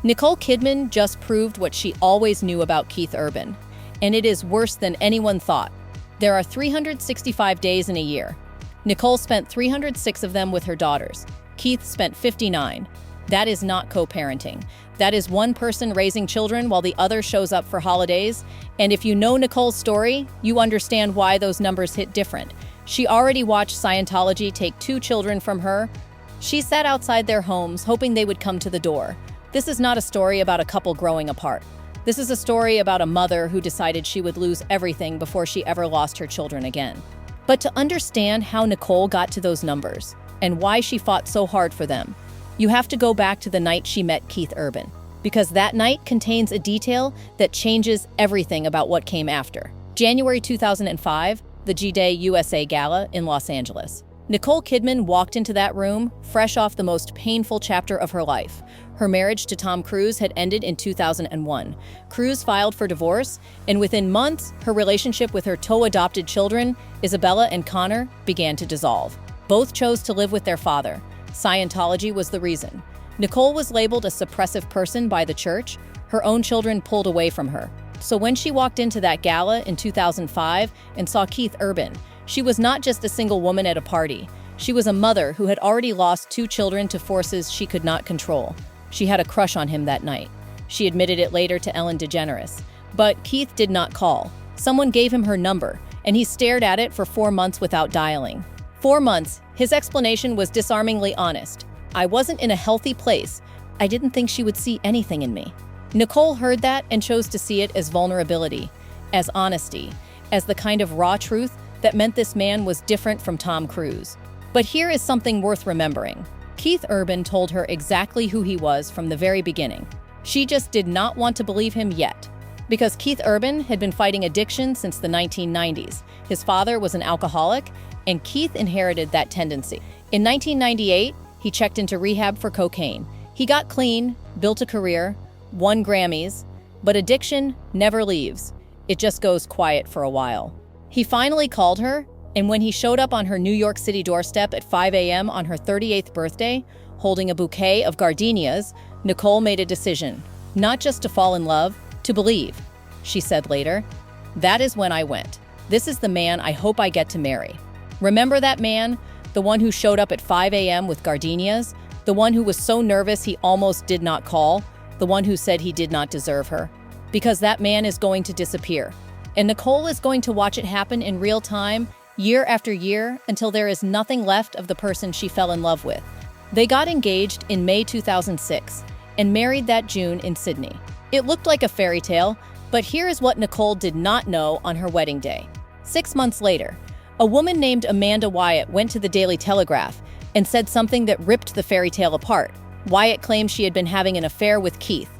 Nicole Kidman just proved what she always knew about Keith Urban, and it is worse than anyone thought. There are 365 days in a year. Nicole spent 306 of them with her daughters. Keith spent 59. That is not co-parenting. That is one person raising children while the other shows up for holidays. And if you know Nicole's story, you understand why those numbers hit different. She already watched Scientology take 2 children from her. She sat outside their homes hoping they would come to the door. This is not a story about a couple growing apart. This is a story about a mother who decided she would lose everything before she ever lost her children again. But to understand how Nicole got to those numbers and why she fought so hard for them, you have to go back to the night she met Keith Urban, because that night contains a detail that changes everything about what came after. January 2005, the G-Day USA Gala in Los Angeles. Nicole Kidman walked into that room, fresh off the most painful chapter of her life. Her marriage to Tom Cruise had ended in 2001. Cruise filed for divorce, and within months, her relationship with her toe-adopted children, Isabella and Connor, began to dissolve. Both chose to live with their father. Scientology was the reason. Nicole was labeled a suppressive person by the church. Her own children pulled away from her. So when she walked into that gala in 2005 and saw Keith Urban, she was not just a single woman at a party. She was a mother who had already lost 2 children to forces she could not control. She had a crush on him that night. She admitted it later to Ellen DeGeneres. But Keith did not call. Someone gave him her number, and he stared at it for 4 months without dialing. 4 months. His explanation was disarmingly honest. I wasn't in a healthy place. I didn't think she would see anything in me. Nicole heard that and chose to see it as vulnerability, as honesty, as the kind of raw truth that meant this man was different from Tom Cruise. But here is something worth remembering. Keith Urban told her exactly who he was from the very beginning. She just did not want to believe him yet. Because Keith Urban had been fighting addiction since the 1990s. His father was an alcoholic, and Keith inherited that tendency. In 1998, he checked into rehab for cocaine. He got clean, built a career, won Grammys, but addiction never leaves. It just goes quiet for a while. He finally called her, and when he showed up on her New York City doorstep at 5 a.m. on her 38th birthday, holding a bouquet of gardenias, Nicole made a decision, not just to fall in love, to believe. She said later, "That is when I went. This is the man I hope I get to marry." Remember that man? The one who showed up at 5 a.m. with gardenias? The one who was so nervous he almost did not call? The one who said he did not deserve her? Because that man is going to disappear. And Nicole is going to watch it happen in real time, year after year, until there is nothing left of the person she fell in love with. They got engaged in May 2006 and married that June in Sydney. It looked like a fairy tale, but here is what Nicole did not know on her wedding day. 6 months later, a woman named Amanda Wyatt went to the Daily Telegraph and said something that ripped the fairy tale apart. Wyatt claimed she had been having an affair with Keith.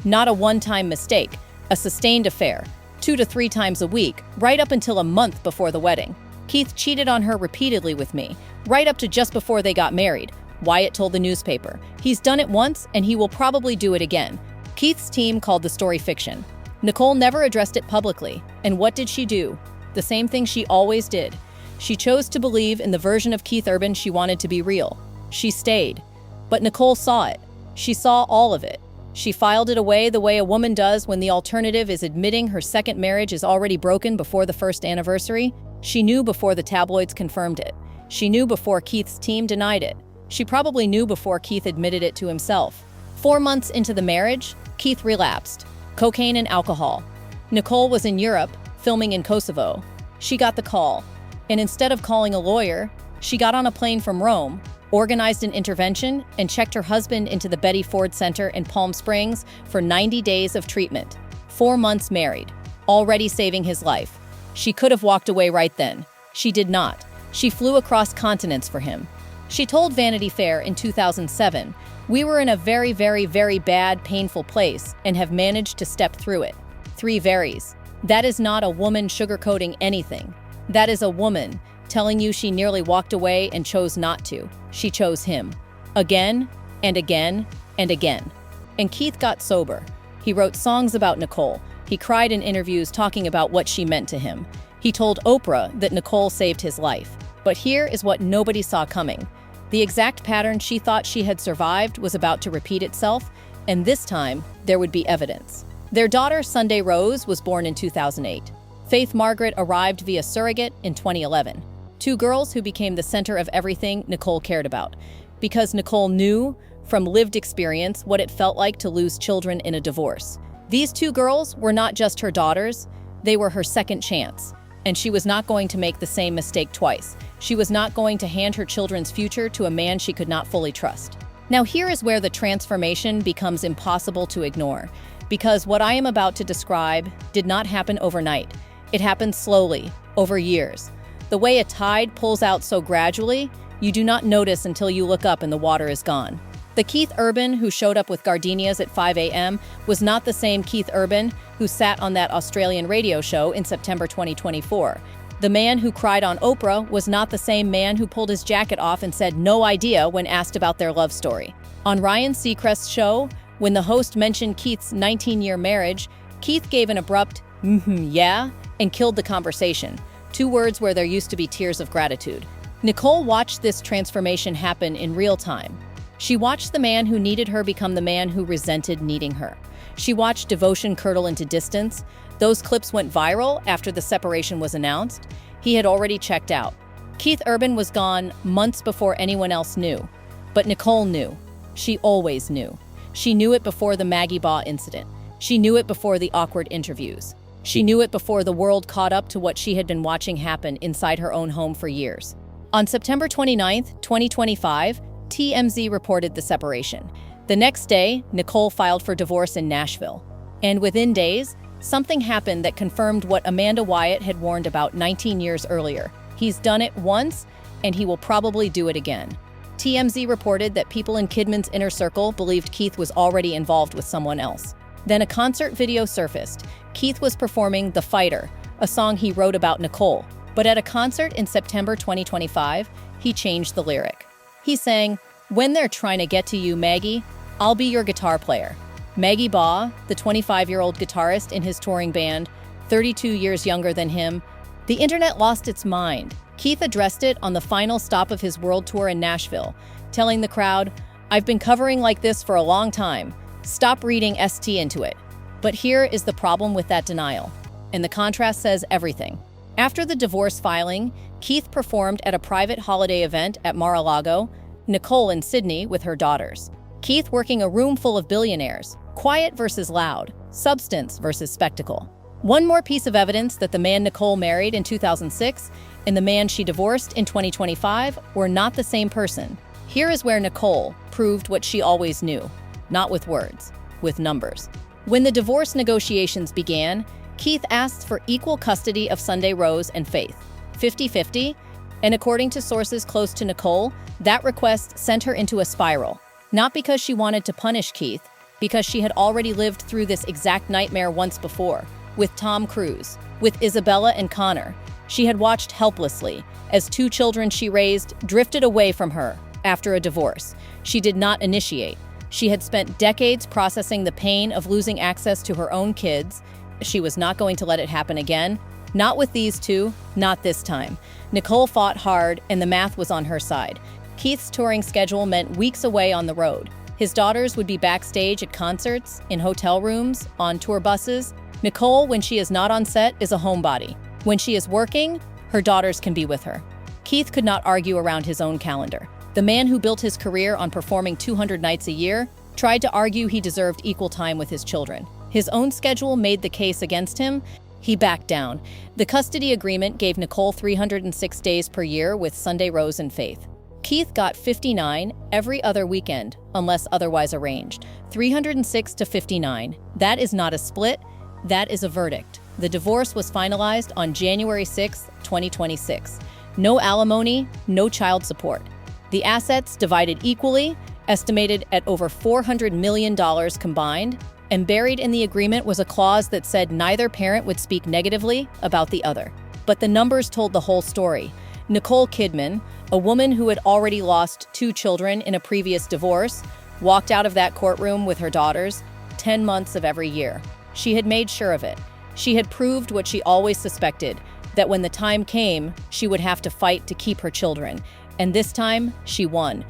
Not a one-time mistake, a sustained affair, 2 to 3 times a week, right up until a month before the wedding. Keith cheated on her repeatedly with me, right up to just before they got married, Wyatt told the newspaper. He's done it once, and he will probably do it again. Keith's team called the story fiction. Nicole never addressed it publicly, and what did she do? The same thing she always did. She chose to believe in the version of Keith Urban she wanted to be real. She stayed. But Nicole saw it. She saw all of it. She filed it away the way a woman does when the alternative is admitting her second marriage is already broken before the first anniversary. She knew before the tabloids confirmed it. She knew before Keith's team denied it. She probably knew before Keith admitted it to himself. 4 months into the marriage, Keith relapsed. Cocaine and alcohol. Nicole was in Europe, filming in Kosovo. She got the call. And instead of calling a lawyer, she got on a plane from Rome, organized an intervention, and checked her husband into the Betty Ford Center in Palm Springs for 90 days of treatment. 4 months married, already saving his life. She could have walked away right then. She did not. She flew across continents for him. She told Vanity Fair in 2007, "We were in a very, very, very bad, painful place and have managed to step through it." 3 varies. That is not a woman sugarcoating anything. That is a woman telling you she nearly walked away and chose not to. She chose him. Again and again and again. And Keith got sober. He wrote songs about Nicole. He cried in interviews talking about what she meant to him. He told Oprah that Nicole saved his life. But here is what nobody saw coming. The exact pattern she thought she had survived was about to repeat itself, And this time, there would be evidence. Their daughter, Sunday Rose, was born in 2008. Faith Margaret arrived via surrogate in 2011. Two girls who became the center of everything Nicole cared about, because Nicole knew from lived experience what it felt like to lose children in a divorce. These two girls were not just her daughters, they were her second chance. And she was not going to make the same mistake twice. She was not going to hand her children's future to a man she could not fully trust. Now here is where the transformation becomes impossible to ignore, because what I am about to describe did not happen overnight. It happened slowly, over years. The way a tide pulls out so gradually, you do not notice until you look up and the water is gone. The Keith Urban who showed up with gardenias at 5 a.m. was not the same Keith Urban who sat on that Australian radio show in September 2024. The man who cried on Oprah was not the same man who pulled his jacket off and said no idea when asked about their love story. On Ryan Seacrest's show, when the host mentioned Keith's 19-year marriage, Keith gave an abrupt, yeah, and killed the conversation. 2 words where there used to be tears of gratitude. Nicole watched this transformation happen in real time. She watched the man who needed her become the man who resented needing her. She watched devotion curdle into distance. Those clips went viral after the separation was announced. He had already checked out. Keith Urban was gone months before anyone else knew. But Nicole knew. She always knew. She knew it before the Maggie Baugh incident. She knew it before the awkward interviews. She knew it before the world caught up to what she had been watching happen inside her own home for years. On September 29, 2025, TMZ reported the separation. The next day, Nicole filed for divorce in Nashville. And within days, something happened that confirmed what Amanda Wyatt had warned about 19 years earlier. He's done it once, and he will probably do it again. TMZ reported that people in Kidman's inner circle believed Keith was already involved with someone else. Then a concert video surfaced. Keith was performing The Fighter, a song he wrote about Nicole. But at a concert in September 2025, he changed the lyric. He sang, "When they're trying to get to you, Maggie, I'll be your guitar player." Maggie Baugh, the 25-year-old guitarist in his touring band, 32 years younger than him, the internet lost its mind. Keith addressed it on the final stop of his world tour in Nashville, telling the crowd, "I've been covering like this for a long time. Stop reading ST into it." But here is the problem with that denial. And the contrast says everything. After the divorce filing, Keith performed at a private holiday event at Mar-a-Lago, Nicole in Sydney with her daughters. Keith working a room full of billionaires, quiet versus loud, substance versus spectacle. One more piece of evidence that the man Nicole married in 2006 and the man she divorced in 2025 were not the same person. Here is where Nicole proved what she always knew, not with words, with numbers. When the divorce negotiations began, Keith asked for equal custody of Sunday Rose and Faith, 50-50, and according to sources close to Nicole, that request sent her into a spiral. Not because she wanted to punish Keith, because she had already lived through this exact nightmare once before, with Tom Cruise, with Isabella and Connor. She had watched helplessly as 2 children she raised drifted away from her after a divorce. She did not initiate. She had spent decades processing the pain of losing access to her own kids. She was not going to let it happen again. Not with these 2, not this time. Nicole fought hard, and the math was on her side. Keith's touring schedule meant weeks away on the road. His daughters would be backstage at concerts, in hotel rooms, on tour buses. Nicole, when she is not on set, is a homebody. When she is working, her daughters can be with her. Keith could not argue around his own calendar. The man who built his career on performing 200 nights a year tried to argue he deserved equal time with his children. His own schedule made the case against him. He backed down. The custody agreement gave Nicole 306 days per year with Sunday Rose and Faith. Keith got 59 every other weekend, unless otherwise arranged. 306 to 59. That is not a split, that is a verdict. The divorce was finalized on January 6, 2026. No alimony, no child support. The assets divided equally, estimated at over $400 million combined, and buried in the agreement was a clause that said neither parent would speak negatively about the other. But the numbers told the whole story. Nicole Kidman, a woman who had already lost 2 children in a previous divorce, walked out of that courtroom with her daughters 10 months of every year. She had made sure of it. She had proved what she always suspected, that when the time came, she would have to fight to keep her children. And this time, she won.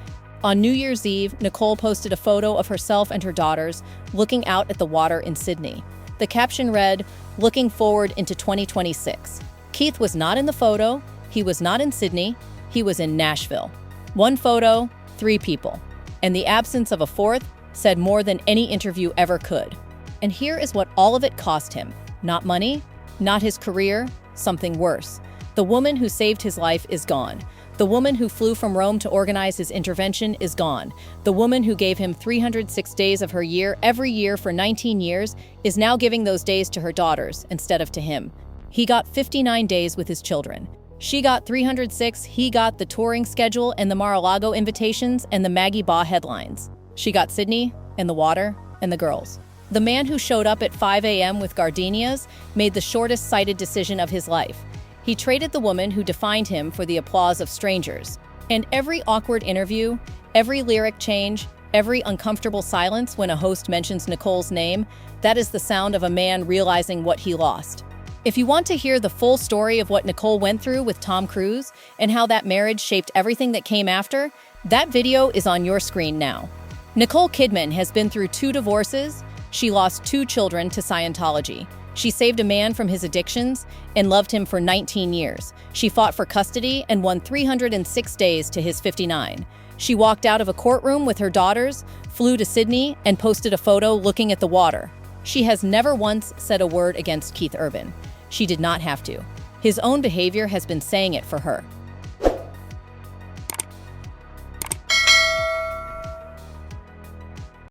On New Year's Eve, Nicole posted a photo of herself and her daughters looking out at the water in Sydney. The caption read, "Looking forward into 2026. Keith was not in the photo, he was not in Sydney, he was in Nashville. One photo, 3 people. And the absence of a fourth said more than any interview ever could. And here is what all of it cost him. Not money, not his career, something worse. The woman who saved his life is gone. The woman who flew from Rome to organize his intervention is gone. The woman who gave him 306 days of her year every year for 19 years is now giving those days to her daughters instead of to him. He got 59 days with his children. She got 306, he got the touring schedule and the Mar-a-Lago invitations and the Maggie Baugh headlines. She got Sydney and the water and the girls. The man who showed up at 5 a.m. with gardenias made the shortest-sighted decision of his life. He traded the woman who defined him for the applause of strangers. And every awkward interview, every lyric change, every uncomfortable silence when a host mentions Nicole's name, that is the sound of a man realizing what he lost. If you want to hear the full story of what Nicole went through with Tom Cruise and how that marriage shaped everything that came after, that video is on your screen now. Nicole Kidman has been through 2 divorces. She lost 2 children to Scientology. She saved a man from his addictions and loved him for 19 years. She fought for custody and won 306 days to his 59. She walked out of a courtroom with her daughters, flew to Sydney, and posted a photo looking at the water. She has never once said a word against Keith Urban. She did not have to. His own behavior has been saying it for her.